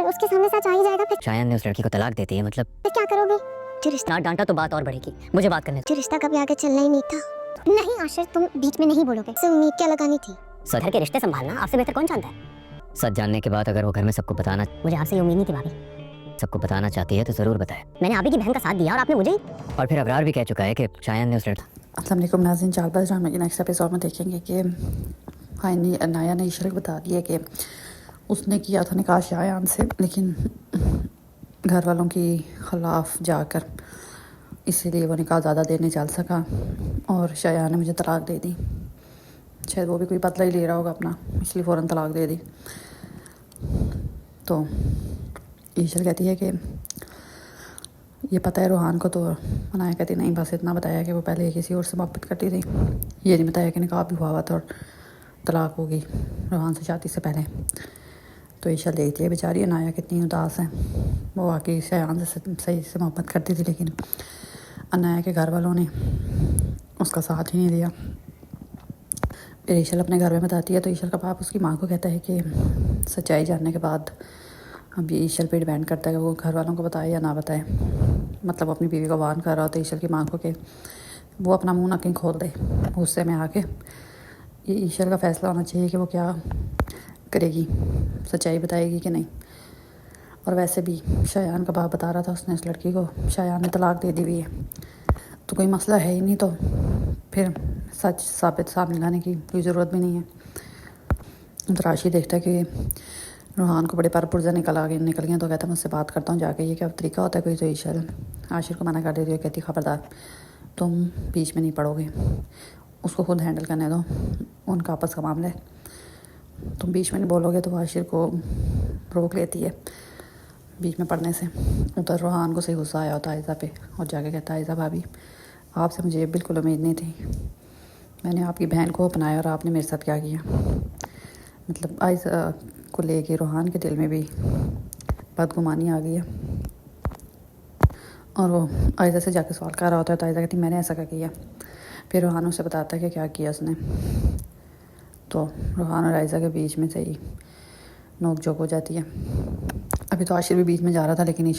उसके सामने सच आ ही जाएगा फिर शायन ने उस लड़की को तलाक देती है, मतलब फिर क्या करोगे? जो रिश्ता ना डांटा तो बात और बढ़ेगी। मुझे बात करने जो रिश्ता कभी आगे चलना ही नहीं था। नहीं आशिर, तुम बीच में नहीं बोलोगे। सिर्फ उम्मीद क्या लगानी थी? सच घर के रिश्ते संभालना आपसे बेहतर कौन जानता है? सच जानने के बाद अगर वो घर में सबको बताना मुझे आपसे ये उम्मीद नहीं थी भाभी। सबको बताना चाहती है तो जरूर बताए। मैंने आप ही की बहन का साथ दिया और आपने मुझे और फिर अबरार भी कह चुका है कि शायन ने उस लड़की अस्सलाम वालेकुम नाज़रीन, चालबाज़ ड्रामा के नेक्स्ट एपिसोड में देखेंगे कि नाया ने ईशा को बता दिया कि उसने किया था निकाह शायान से, लेकिन घर वालों के ख़िलाफ़ जाकर इसीलिए वो निकाह ज़्यादा देर नहीं चल सका और शायान ने मुझे तलाक दे दी। शायद वो भी कोई बदला ही ले रहा होगा अपना, इसलिए फ़ौरन तलाक दे दी। तो ईशा कहती है कि ये पता है रूहान को, तो मनाया कहती नहीं, बस इतना बताया कि वो पहले किसी और से मोहब्बत करती थी। ये नहीं बताया कि निकाह भी हुआ था और तलाक होगी रूहान से शादी से पहले। तो ईशा देखती है बेचारी अनाया कितनी उदास है। वो वाकई शायान से सही से मोहब्बत करती थी, लेकिन अनाया के घर वालों ने उसका साथ ही नहीं दिया। फिर ईशा अपने घर में बताती है तो ईशा का बाप उसकी माँ को कहता है कि सच्चाई जानने के बाद अब ये ईशा पे डिपेंड करता है कि वो घर वालों को बताए या ना बताए। मतलब अपनी बीवी को वार्न कर रहा होता है ईशा की माँ को कि वो अपना मुंह ना कहीं खोल दे। गुस्से में आके ये ईशा का फ़ैसला होना चाहिए कि वो क्या करेगी, सच्चाई बताएगी कि नहीं। और वैसे भी शायान का बाप बता रहा था उसने इस लड़की को शायान ने तलाक दे दी हुई है, तो कोई मसला है ही नहीं, तो फिर सच साबित सामने लाने की कोई ज़रूरत भी नहीं है। तो राशि देखता है कि रूहान को बड़े पुरजा निकल गए, तो कहता है मुझसे बात करता हूँ जाके, ये क्या तरीका होता है कोई। तो ईशा आशिर को मना कर देती है, कहती खबरदार तुम बीच में नहीं पड़ोगे, उसको खुद हैंडल करने दो, उनका आपस का मामला है, तुम बीच में नहीं बोलोगे। तो वो आशिर को रोक लेती है बीच में पढ़ने से। उधर रूहान को सही गुस्सा आया होता है आयज़ा पे और जाके कहता है आयज़ा भाभी, आपसे मुझे बिल्कुल उम्मीद नहीं थी, मैंने आपकी बहन को अपनाया और आपने मेरे साथ क्या किया। मतलब आयज़ा को लेके रूहान के दिल में भी बदगुमानी आ गई है और वो आयज़ा से जाके सवाल कर रहा होता है। तो आयज़ा कहती मैंने ऐसा क्या किया। फिर रूहान उसे बताता है कि क्या किया उसने। तो रूहान और आयज़ा के बीच में से ही नोक झोंक हो जाती है। अभी तो आशिर भी बीच में जा रहा था, लेकिन